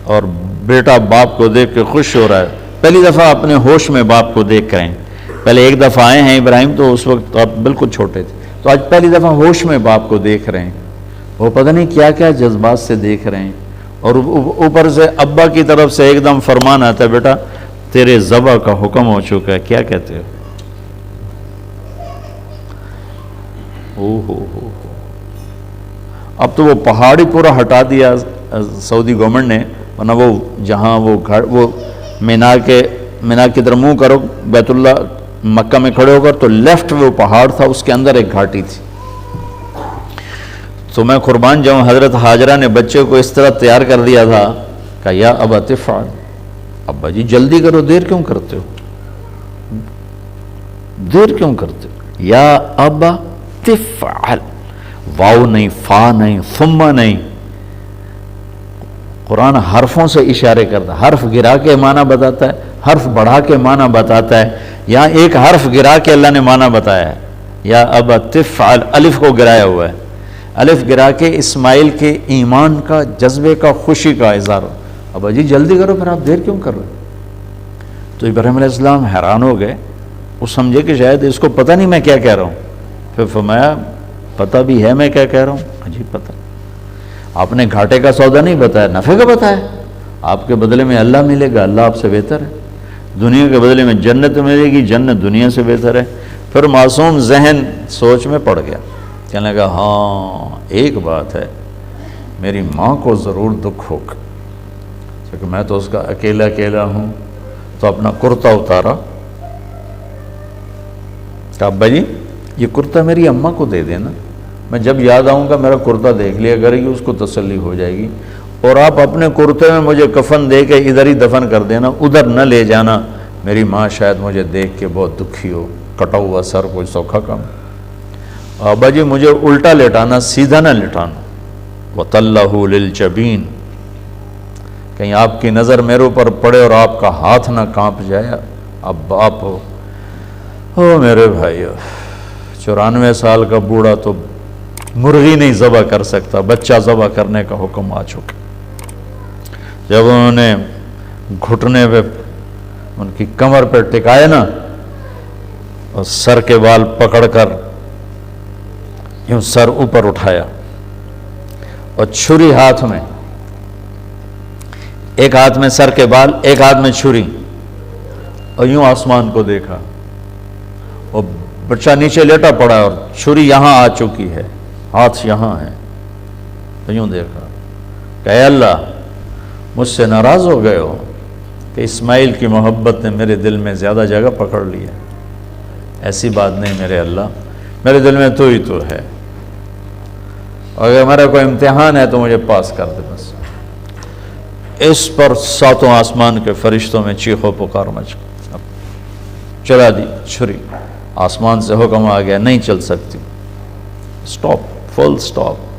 اور بیٹا باپ کو دیکھ کے خوش ہو رہا ہے۔ پہلی دفعہ اپنے ہوش میں باپ کو دیکھ رہے ہیں، پہلے ایک دفعہ آئے ہیں ابراہیم تو اس وقت آپ بالکل چھوٹے تھے، تو آج پہلی دفعہ ہوش میں باپ کو دیکھ رہے ہیں، وہ پتہ نہیں کیا کیا جذبات سے دیکھ رہے ہیں، اور اوپر سے ابا کی طرف سے ایک دم فرمان آتا ہے، بیٹا تیرے ذبح کا حکم ہو چکا ہے، کیا کہتے ہو؟ ہو اب تو وہ پہاڑی پورا ہٹا دیا سعودی گورنمنٹ نے، ورنہ وہ جہاں وہ گھر وہ مینا کی طرف منہ کرو، بیت اللہ مکہ میں کھڑے ہو کر تو لیفٹ وہ پہاڑ تھا، اس کے اندر ایک گھاٹی تھی۔ تو میں قربان جاؤں، حضرت حاجرہ نے بچے کو اس طرح تیار کر دیا تھا کہ یا ابا تفعل، ابا جی جلدی کرو، دیر کیوں کرتے ہو، دیر کیوں کرتے ہو، یا ابا تفعل، واو نہیں، فا نہیں، ثم نہیں، قرآن حرفوں سے اشارے کرتا ہے، حرف گرا کے معنی بتاتا ہے، حرف بڑھا کے معنی بتاتا ہے، یہاں ایک حرف گرا کے اللہ نے معنی بتایا ہے، یا ابا تفعل، الف کو گرایا ہوا ہے، الف گرا کے اسماعیل کے ایمان کا، جذبے کا، خوشی کا اظہار، ابا جی جلدی کرو، پھر آپ دیر کیوں کر رہے؟ تو ابراہیم علیہ السلام حیران ہو گئے، وہ سمجھے کہ شاید اس کو پتہ نہیں میں کیا کہہ رہا ہوں، پھر فرمایا پتہ بھی ہے میں کیا کہہ رہا ہوں، عجیب پتہ، آپ نے گھاٹے کا سودا نہیں بتایا، نفع کا بتایا، آپ کے بدلے میں اللہ ملے گا، اللہ آپ سے بہتر ہے، دنیا کے بدلے میں جنت ملے گی، جنت دنیا سے بہتر ہے۔ پھر معصوم ذہن سوچ میں پڑ گیا، کہنے لگا ہاں ایک بات ہے، میری ماں کو ضرور دکھ ہوگا، کیونکہ میں تو اس کا اکیلا ہوں، تو اپنا کرتا اتارا، کہا ابا جی یہ کرتا میری اماں کو دے دینا، میں جب یاد آؤں گا میرا کرتا دیکھ لیا کرے گی، اس کو تسلی ہو جائے گی، اور آپ اپنے کرتے میں مجھے کفن دے کے ادھر ہی دفن کر دینا، ادھر نہ لے جانا، میری ماں شاید مجھے دیکھ کے بہت دکھی ہو، کٹا ہوا سر کوئی سوکھا کام، ابا جی مجھے الٹا لٹانا، سیدھا نہ لٹانا، وَطَلَّهُ لِلْجَبِينَ، کہیں آپ کی نظر میرے اوپر پڑے اور آپ کا ہاتھ نہ کانپ جائے، اب باپ ہو، او میرے بھائیو، 94 سال کا بوڑھا تو مرغی نہیں ذبح کر سکتا، بچہ ذبح کرنے کا حکم آ چکا۔ جب انہوں نے گھٹنے پہ ان کی کمر پہ ٹکائے نا، اور سر کے بال پکڑ کر یوں سر اوپر اٹھایا، اور چھری ہاتھ میں، ایک ہاتھ میں سر کے بال، ایک ہاتھ میں چھری، اور یوں آسمان کو دیکھا، اور بچہ نیچے لیٹا پڑا اور چھری یہاں آ چکی ہے، ہاتھ یہاں ہے، تو یوں دیکھا کہ اے اللہ مجھ سے ناراض ہو گئے ہو کہ اسماعیل کی محبت نے میرے دل میں زیادہ جگہ پکڑ لی ہے، ایسی بات نہیں میرے اللہ، میرے دل میں تو ہی تو ہے، اور اگر میرا کوئی امتحان ہے تو مجھے پاس کر دے بس۔ اس پر 7 آسمان کے فرشتوں میں چیخ و پکار مچ گئی، چلا دی چھری، آسمان سے حکم آ گیا نہیں چل سکتی، سٹاپ، فل سٹاپ۔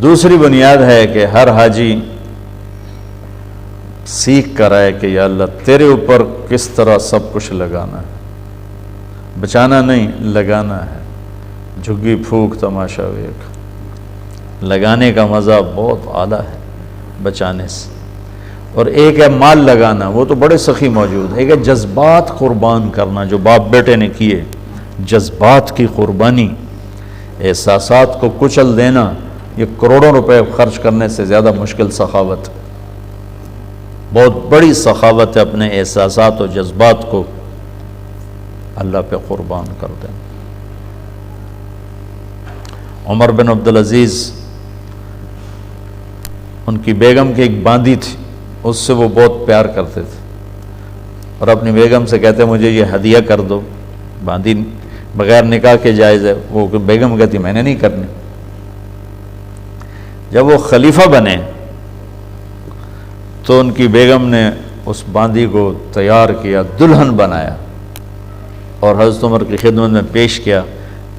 دوسری بنیاد ہے کہ ہر حاجی سیکھ کر آئے کہ یا اللہ تیرے اوپر کس طرح سب کچھ لگانا ہے، بچانا نہیں لگانا ہے. جھگی پھونک تماشا ویک. لگانے کا مزہ بہت اعلیٰ ہے بچانے سے. اور ایک ہے مال لگانا، وہ تو بڑے سخی موجود ہے. ایک ہے جذبات قربان کرنا جو باپ بیٹے نے کیے، جذبات کی قربانی، احساسات کو کچل دینا. یہ کروڑوں روپے خرچ کرنے سے زیادہ مشکل سخاوت، بہت بڑی سخاوت ہے اپنے احساسات و جذبات کو اللہ پہ قربان کر دینا. عمر بن عبدالعزیز، ان کی بیگم کی ایک باندی تھی، اس سے وہ بہت پیار کرتے تھے اور اپنی بیگم سے کہتے مجھے یہ ہدیہ کر دو. باندی بغیر نکاح کے جائز ہے، وہ بیگم کہتی میں نے نہیں کرنی. جب وہ خلیفہ بنے تو ان کی بیگم نے اس باندی کو تیار کیا، دلہن بنایا اور حضرت عمر کی خدمت میں پیش کیا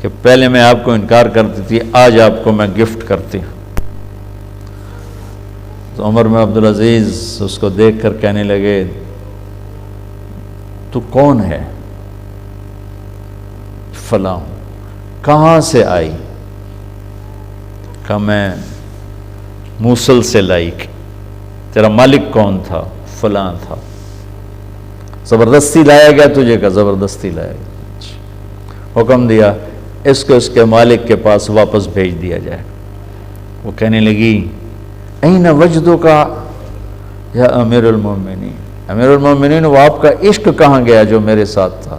کہ پہلے میں آپ کو انکار کرتی تھی، آج آپ کو میں گفٹ کرتی ہوں. تو عمر بن عبدالعزیز اس کو دیکھ کر کہنے لگے تو کون ہے؟ فلاں ہوں. کہاں سے آئی؟ کہ میں موصل سے لائی. تیرا مالک کون تھا؟ فلاں تھا. زبردستی لایا گیا تجھے؟ کا زبردستی لایا گیا. حکم دیا اس کو اس کے مالک کے پاس واپس بھیج دیا جائے. وہ کہنے لگی این وجدو کا یا امیر المومنین، امیر المومنین وہ آپ کا عشق کہاں گیا جو میرے ساتھ تھا؟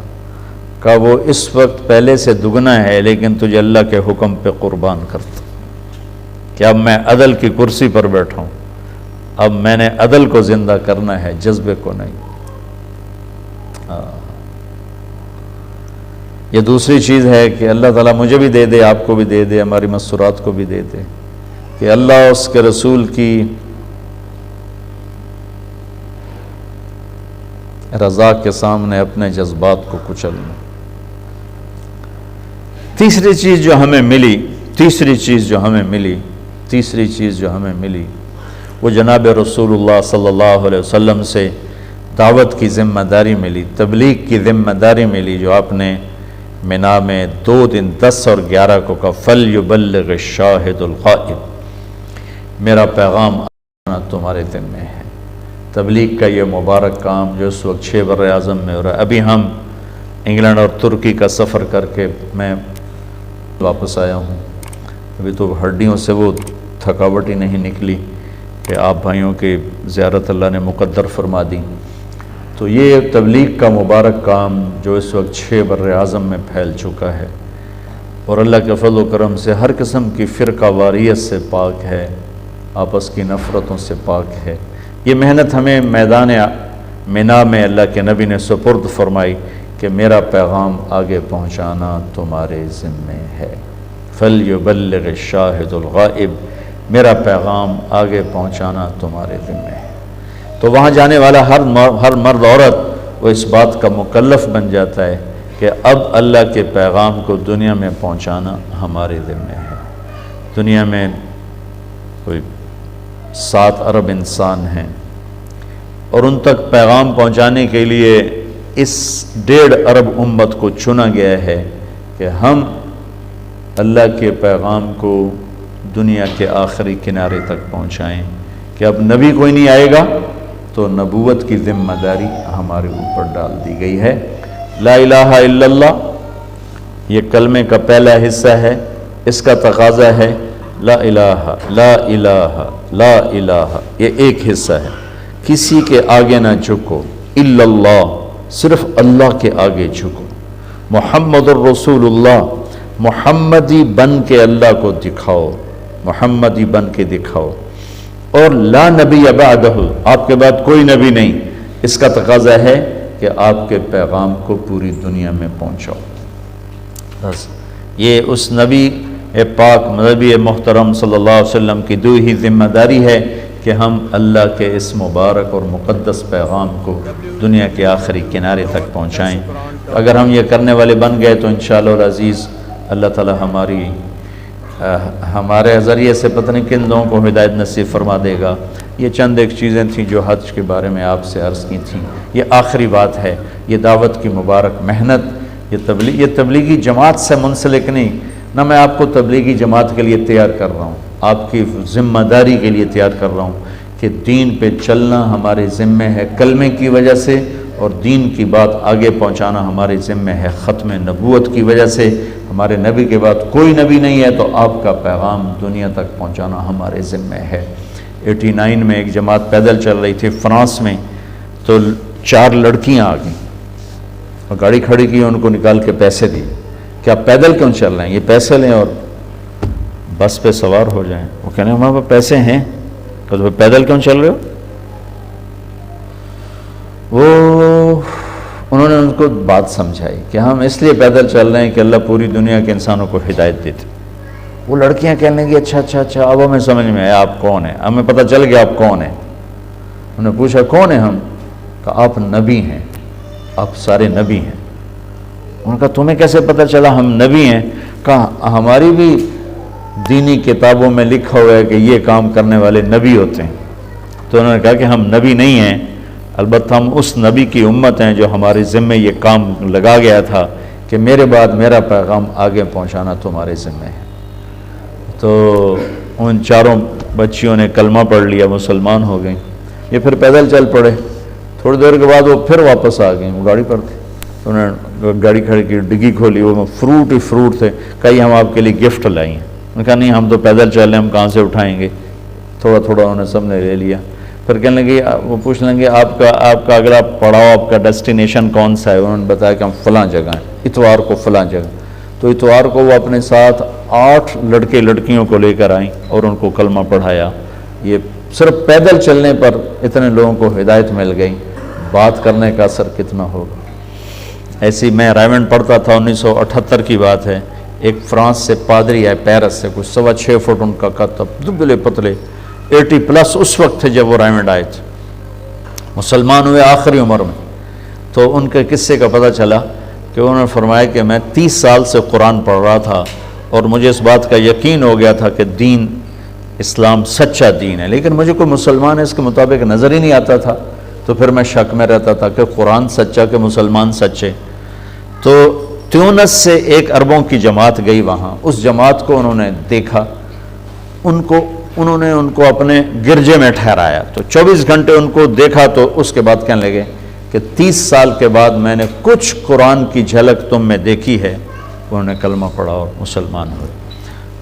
کہا وہ اس وقت پہلے سے دگنا ہے لیکن تجھے اللہ کے حکم پہ قربان کرتا کہ اب میں عدل کی کرسی پر بیٹھا ہوں، اب میں نے عدل کو زندہ کرنا ہے، جذبے کو نہیں. یہ دوسری چیز ہے کہ اللہ تعالیٰ مجھے بھی دے دے، آپ کو بھی دے دے، ہماری مسورات کو بھی دے دے کہ اللہ اس کے رسول کی رضا کے سامنے اپنے جذبات کو کچلنا. تیسری چیز جو ہمیں ملی وہ جناب رسول اللہ صلی اللہ علیہ وسلم سے دعوت کی ذمہ داری ملی، تبلیغ کی ذمہ داری ملی، جو آپ نے منا میں 2 دن 10 اور 11 کو کہا فَلْيُبَلِّغِ الشَّاهِدُ الْغَائِبُ، میرا پیغام آنا تمہارے ذمہ ہے. تبلیغ کا یہ مبارک کام جو اس وقت 6 بر اعظم میں ہو رہا ہے. ابھی ہم انگلینڈ اور ترکی کا سفر کر کے میں واپس آیا ہوں. ابھی تو ہڈیوں سے وہ تھکاوٹ ہی نہیں نکلی کہ آپ بھائیوں کی زیارت اللہ نے مقدر فرما دی. تو یہ تبلیغ کا مبارک کام جو اس وقت 6 بر اعظم میں پھیل چکا ہے اور اللہ کے فضل و کرم سے ہر قسم کی فرقہ واریت سے پاک ہے، آپس کی نفرتوں سے پاک ہے. یہ محنت ہمیں میدان منا میں اللہ کے نبی نے سپرد فرمائی کہ میرا پیغام آگے پہنچانا تمہارے ذمے ہے. فَلْيُبَلِّغِ الشَّاهِدُ الْغَائِبُ، میرا پیغام آگے پہنچانا تمہارے ذمے ہے. تو وہاں جانے والا ہر مرد عورت وہ اس بات کا مکلف بن جاتا ہے کہ اب اللہ کے پیغام کو دنیا میں پہنچانا ہمارے ذمے ہے. دنیا میں کوئی 7 ارب انسان ہیں اور ان تک پیغام پہنچانے کے لیے اس 1.5 ارب امت کو چنا گیا ہے کہ ہم اللہ کے پیغام کو دنیا کے آخری کنارے تک پہنچائیں. کہ اب نبی کوئی نہیں آئے گا تو نبوت کی ذمہ داری ہمارے اوپر ڈال دی گئی ہے. لا الہ الا اللہ یہ کلمے کا پہلا حصہ ہے، اس کا تقاضا ہے لا الہ لا الہ لا الہ، یہ ایک حصہ ہے. کسی کے آگے نہ جھکو، الا اللہ، صرف اللہ کے آگے جھکو. محمد الرسول اللہ، محمدی بن کے اللہ کو دکھاؤ، محمدی بن کے دکھاؤ. اور لا نبی بعدہ، آپ کے بعد کوئی نبی نہیں. اس کا تقاضا ہے کہ آپ کے پیغام کو پوری دنیا میں پہنچاؤ. بس یہ اس نبی پاک نبی محترم صلی اللہ علیہ وسلم کی دو ہی ذمہ داری ہے کہ ہم اللہ کے اس مبارک اور مقدس پیغام کو دنیا کے آخری کنارے تک پہنچائیں. اگر ہم یہ کرنے والے بن گئے تو انشاءاللہ العزیز اللہ تعالی ہمارے ذریعے سے پتہ نہیں کن لوگوں کو ہدایت نصیب فرما دے گا. یہ چند ایک چیزیں تھیں جو حج کے بارے میں آپ سے عرض کی تھیں. یہ آخری بات ہے، یہ دعوت کی مبارک محنت یہ تبلیغی جماعت سے منسلک نہیں، نہ میں آپ کو تبلیغی جماعت کے لیے تیار کر رہا ہوں، آپ کی ذمہ داری کے لیے تیار کر رہا ہوں کہ دین پہ چلنا ہمارے ذمہ ہے کلمے کی وجہ سے، اور دین کی بات آگے پہنچانا ہمارے ذمہ ہے ختم نبوت کی وجہ سے۔ ہمارے نبی کے بعد کوئی نبی نہیں ہے، تو آپ کا پیغام دنیا تک پہنچانا ہمارے ذمہ ہے۔ 89 میں ایک جماعت پیدل چل رہی تھی فرانس میں، تو 4 لڑکیاں آ گئیں اور گاڑی کھڑی کی، ان کو نکال کے پیسے دیے کہ آپ پیدل کیوں چل رہے ہیں، یہ پیسے لیں اور بس پہ سوار ہو جائیں۔ وہ کہنے ہمارے پاس پیسے ہیں، تو پیدل کیوں چل رہے ہو؟ انہوں نے ان کو بات سمجھائی کہ ہم اس لیے پیدل چل رہے ہیں کہ اللہ پوری دنیا کے انسانوں کو ہدایت دیتے۔ وہ لڑکیاں کہنے لگی اچھا اب ہمیں سمجھ میں آیا آپ کون ہیں، ہمیں پتہ چل گیا آپ کون ہیں۔ انہوں نے پوچھا کون ہیں ہم؟ کہا آپ نبی ہیں، آپ سارے نبی ہیں۔ انہوں نے کہا تمہیں کیسے پتہ چلا ہم نبی ہیں؟ کہا ہماری بھی دینی کتابوں میں لکھا ہوا ہے کہ یہ کام کرنے والے نبی ہوتے ہیں۔ تو انہوں نے کہا کہ ہم نبی نہیں ہیں، البتہ ہم اس نبی کی امت ہیں جو ہمارے ذمہ یہ کام لگا گیا تھا کہ میرے بعد میرا پیغام آگے پہنچانا تمہارے ذمہ ہے۔ تو ان 4 بچیوں نے کلمہ پڑھ لیا، مسلمان ہو گئیں۔ یہ پھر پیدل چل پڑے، تھوڑی دیر کے بعد وہ پھر واپس آ گئیں، وہ گاڑی پر تھے۔ انہوں نے گاڑی کھڑی کی، ڈگی کھولی، وہ فروٹ ہی فروٹ تھے۔ کہیں ہم آپ کے لیے گفٹ لائیں ہیں۔ انہوں نے کہا نہیں ہم تو پیدل چل رہے ہیں، ہم کہاں سے اٹھائیں گے۔ تھوڑا انہوں نے سب نے لے لیا۔ پھر کہنے لگے وہ پوچھ لیں گے آپ کا اگلا پڑاؤ، آپ کا ڈیسٹینیشن کون سا ہے؟ انہوں نے بتایا کہ ہم فلاں جگہ ہیں، اتوار کو فلاں جگہ۔ تو اتوار کو وہ اپنے ساتھ 8 لڑکے لڑکیوں کو لے کر آئیں اور ان کو کلمہ پڑھایا۔ یہ صرف پیدل چلنے پر اتنے لوگوں کو ہدایت مل گئی، بات کرنے کا اثر کتنا ہوگا۔ ایسی میں رائمنڈ پڑھتا تھا، 1978 کی بات ہے، ایک فرانس سے پادری ہے، پیرس سے، کچھ 6.25 فٹ ان کا قد، دبلے پتلے، 80+ اس وقت تھے جب وہ رائمنڈ آئے تھے، مسلمان ہوئے آخری عمر میں۔ تو ان کے قصے کا پتہ چلا کہ انہوں نے فرمایا کہ میں 30 سال سے قرآن پڑھ رہا تھا اور مجھے اس بات کا یقین ہو گیا تھا کہ دین اسلام سچا دین ہے، لیکن مجھے کوئی مسلمان اس کے مطابق نظر ہی نہیں آتا تھا۔ تو پھر میں شک میں رہتا تھا کہ قرآن سچا کہ مسلمان سچے۔ تو تیونس سے 1 اربوں کی جماعت گئی وہاں، اس جماعت کو انہوں نے دیکھا، انہوں نے ان کو اپنے گرجے میں ٹھہرایا۔ تو 24 گھنٹے ان کو دیکھا، تو اس کے بعد کہنے لگے کہ 30 سال کے بعد میں نے کچھ قرآن کی جھلک تم میں دیکھی ہے۔ انہوں نے کلمہ پڑھا اور مسلمان ہوئے۔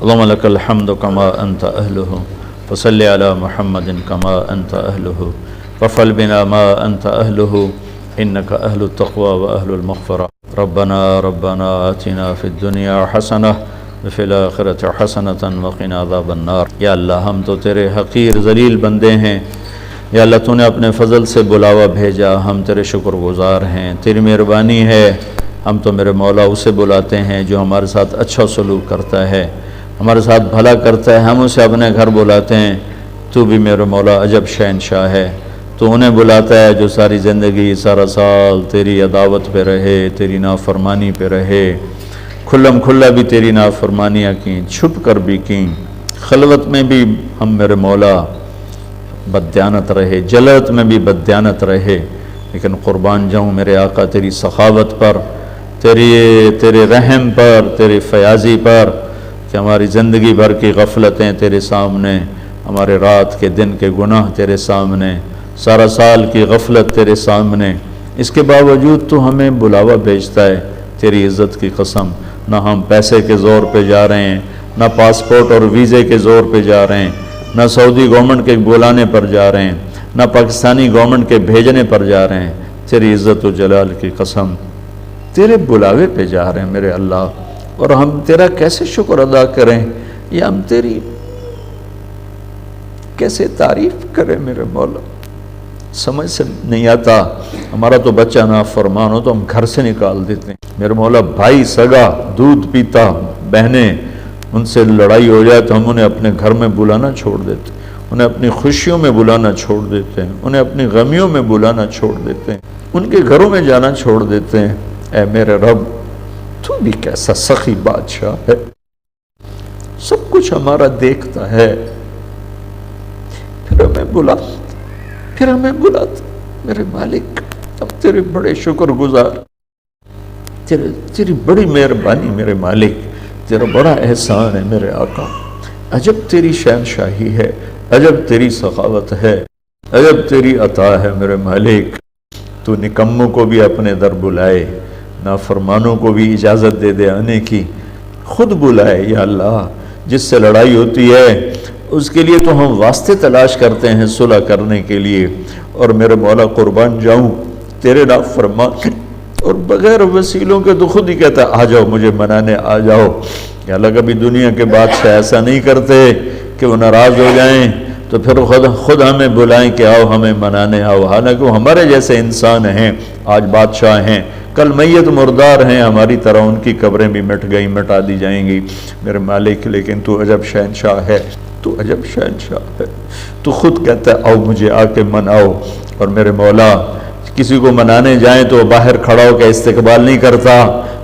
اللہم لک الحمد کما انت اہلہ فصلی علی محمد کما انت اہلہ وفعل بنا ما انت اہلہ انک اہل التقوی و اہل المغفرہ۔ ربنا آتنا فی الدنیا حسنہ وفی الآخرۃ حسنۃ وقنا عذاب النار۔ یا اللہ ہم تو تیرے حقیر ذلیل بندے ہیں، یا اللہ تو نے اپنے فضل سے بلاوا بھیجا، ہم تیرے شکر گزار ہیں، تیری مہربانی ہے۔ ہم تو میرے مولا اسے بلاتے ہیں جو ہمارے ساتھ اچھا سلوک کرتا ہے، ہمارے ساتھ بھلا کرتا ہے، ہم اسے اپنے گھر بلاتے ہیں۔ تو بھی میرے مولا عجب شہنشاہ ہے، تو انہیں بلاتا ہے جو ساری زندگی سارا سال تیری عداوت پہ رہے، تیری نافرمانی پہ رہے، کھلم کھلا بھی تیری نافرمانیاں کیں، چھپ کر بھی کیں، خلوت میں بھی ہم میرے مولا بددیانت رہے، جلوت میں بھی بددیانت رہے، لیکن قربان جاؤں میرے آقا تیری سخاوت پر، تیرے رحم پر، تیری فیاضی پر، کہ ہماری زندگی بھر کی غفلتیں تیرے سامنے، ہمارے رات کے دن کے گناہ تیرے سامنے، سارا سال کی غفلت تیرے سامنے، اس کے باوجود تو ہمیں بلاوا بھیجتا ہے۔ تیری عزت کی قسم، نہ ہم پیسے کے زور پہ جا رہے ہیں، نہ پاسپورٹ اور ویزے کے زور پہ جا رہے ہیں، نہ سعودی گورنمنٹ کے بلانے پر جا رہے ہیں، نہ پاکستانی گورنمنٹ کے بھیجنے پر جا رہے ہیں۔ تیری عزت و جلال کی قسم تیرے بلاوے پہ جا رہے ہیں میرے اللہ، اور ہم تیرا کیسے شکر ادا کریں، یا ہم تیری کیسے تعریف کریں میرے مولا، سمجھ سے نہیں آتا۔ ہمارا تو بچہ نافرمان ہو تو ہم گھر سے نکال دیتے ہیں میرے مولا، بھائی سگا دودھ پیتا، بہنیں ان سے لڑائی ہو جائے تو ہم انہیں اپنے گھر میں بلانا چھوڑ دیتے ہیں، انہیں اپنی خوشیوں میں بلانا چھوڑ دیتے ہیں، انہیں اپنی غمیوں میں بلانا چھوڑ دیتے ہیں، ان کے گھروں میں جانا چھوڑ دیتے ہیں۔ اے میرے رب تو بھی کیسا سخی بادشاہ ہے، سب کچھ ہمارا دیکھتا ہے، پھر ہمیں بلاتا میرے مالک، ہم تیرے بڑے شکر گزار۔ تیری بڑی مہربانی میرے مالک، تیرا بڑا احسان ہے میرے آقا، عجب تیری شہنشاہی ہے، عجب تیری سخاوت ہے، عجب تیری عطا ہے میرے مالک۔ تو نکموں کو بھی اپنے در بلائے، نافرمانوں کو بھی اجازت دے دے آنے کی، خود بلائے یا اللہ۔ جس سے لڑائی ہوتی ہے اس کے لیے تو ہم واسطے تلاش کرتے ہیں صلح کرنے کے لیے، اور میرے مولا قربان جاؤں تیرے نافرمان اور بغیر وسیلوں کے تو خود ہی کہتا ہے آ جاؤ مجھے منانے آ جاؤ۔ یا اللہ کبھی دنیا کے بادشاہ ایسا نہیں کرتے کہ وہ ناراض ہو جائیں تو پھر خود ہمیں بلائیں کہ آؤ ہمیں منانے آؤ، حالانکہ وہ ہمارے جیسے انسان ہیں، آج بادشاہ ہیں، کل میت مردار ہیں ہماری طرح، ان کی قبریں بھی مٹ گئیں، مٹا دی جائیں گی میرے مالک، لیکن تو عجب شہنشاہ ہے، تو عجب شہنشاہ ہے۔ تو خود کہتا ہے آؤ مجھے آ کے مناؤ، اور میرے مولا کسی کو منانے جائیں تو باہر کھڑا ہو کے استقبال نہیں کرتا،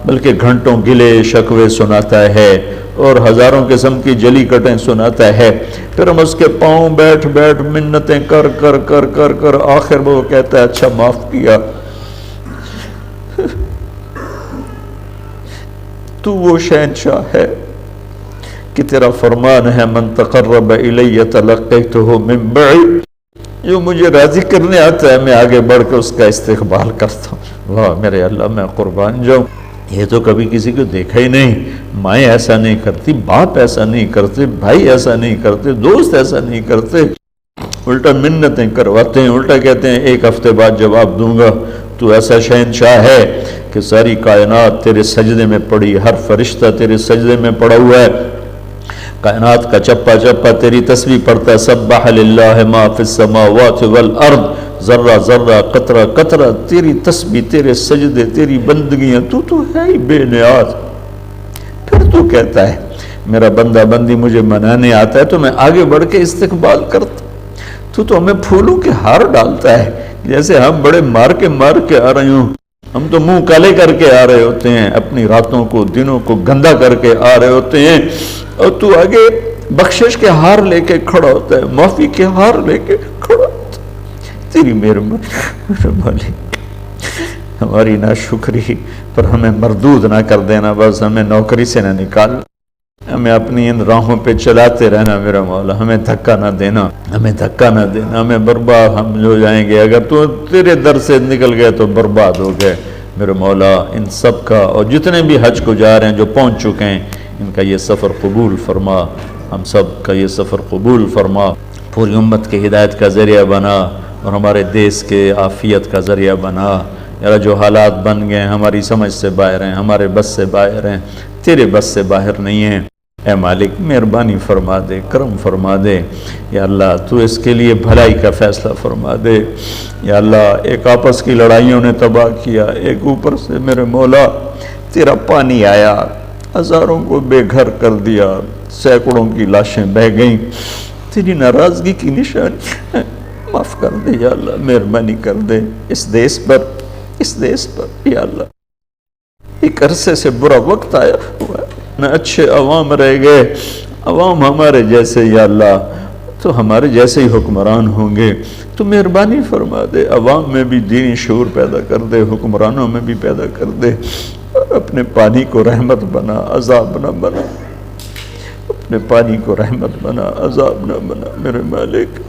بلکہ گھنٹوں گلے شکوے سناتا ہے اور ہزاروں قسم کی جلی کٹیں سناتا ہے، پھر ہم اس کے پاؤں بیٹھ بیٹھ منتیں کر کر کر کر کر آخر میں وہ کہتا ہے اچھا معاف کیا۔ تو وہ شہنشاہ ہے کہ تیرا فرمان ہے من تقرب الی تلقیتہ من بعید، جو مجھے راضی کرنے آتا ہے میں آگے بڑھ کے اس کا استقبال کرتا ہوں۔ واہ میرے اللہ میں قربان جاؤں، یہ تو کبھی کسی کو دیکھا ہی نہیں، مائیں ایسا نہیں کرتی، باپ ایسا نہیں کرتے، بھائی ایسا نہیں کرتے، دوست ایسا نہیں کرتے، الٹا منتیں کرواتے ہیں، الٹا کہتے ہیں ایک ہفتے بعد جواب دوں گا۔ تو ایسا شہنشاہ ہے کہ ساری کائنات تیرے سجدے میں پڑی، ہر فرشتہ تیرے سجدے میں پڑا ہوا ہے، کائنات کا چپا چپا تیری تسبیح پڑھتا ہے، سبح للہ ما فی السماوات والارض، ذرہ ذرہ قطرہ قطرہ تیری تسبیح، تیرے سجدے، تیری بندگیاں، تو ہے ہی بے نیاز۔ پھر تو کہتا ہے میرا بندہ بندی مجھے منانے آتا ہے تو میں آگے بڑھ کے استقبال کرتا، تو ہمیں پھولوں کے ہار ڈالتا ہے، جیسے ہم بڑے مار کے آ رہے ہوں، ہم تو منہ کالے کر کے آ رہے ہوتے ہیں، اپنی راتوں کو دنوں کو گندا کر کے آ رہے ہوتے ہیں، اور تو آگے بخشش کے ہار لے کے کھڑا ہوتا ہے، معافی کے ہار لے کے کھڑا ہوتا ہے۔ تیری مہربانی، ہماری ناشکری پر ہمیں مردود نہ کر دینا، بس ہمیں نوکری سے نہ نکال، ہمیں اپنی ان راہوں پہ چلاتے رہنا میرا مولا، ہمیں دھکا نہ دینا، ہمیں دھکا نہ دینا، ہمیں برباد ہم ہو جائیں گے، اگر تو تیرے در سے نکل گئے تو برباد ہو گئے میرے مولا۔ ان سب کا اور جتنے بھی حج کو جا رہے ہیں جو پہنچ چکے ہیں، ان کا یہ سفر قبول فرما، ہم سب کا یہ سفر قبول فرما، پوری امت کی ہدایت کا ذریعہ بنا، اور ہمارے دیس کے عافیت کا ذریعہ بنا۔ یا جو حالات بن گئے ہماری سمجھ سے باہر ہیں، ہمارے بس سے باہر ہیں، تیرے بس سے باہر نہیں ہیں، اے مالک مہربانی فرما دے، کرم فرما دے یا اللہ، تو اس کے لیے بھلائی کا فیصلہ فرما دے یا اللہ۔ ایک آپس کی لڑائیوں نے تباہ کیا، ایک اوپر سے میرے مولا تیرا پانی آیا، ہزاروں کو بے گھر کر دیا، سینکڑوں کی لاشیں بہہ گئیں، تیری ناراضگی کی نشانی، معاف کر دے یا اللہ، مہربانی کر دے اس دیس پر یا اللہ۔ ایک عرصے سے برا وقت آیا ہوا ہے، نہ اچھے عوام رہ گئے، عوام ہمارے جیسے یا اللہ، تو ہمارے جیسے ہی حکمران ہوں گے، تو مہربانی فرما دے، عوام میں بھی دینی شعور پیدا کر دے، حکمرانوں میں بھی پیدا کر دے، اور اپنے پانی کو رحمت بنا، عذاب نہ بنا، اپنے پانی کو رحمت بنا، عذاب نہ بنا میرے مالک۔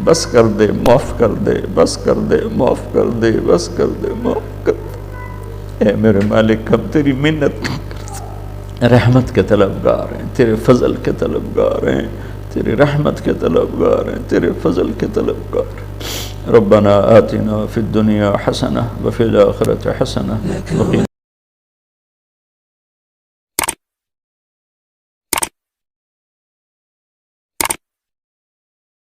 بس کر دے، معاف کر دے، بس کر دے، معاف کر دے، بس کر دے، معاف کر دے، اے میرے مالک ہم تیری منت رحمت کے طلبگار ہیں، تیرے فضل کے طلبگار ہیں، تیری رحمت کے طلبگار ہیں، تیرے فضل کے طلبگار ہیں۔ ربنا آتنا فی الدنیا حسنہ وفی الآخرۃ حسنہ وقنا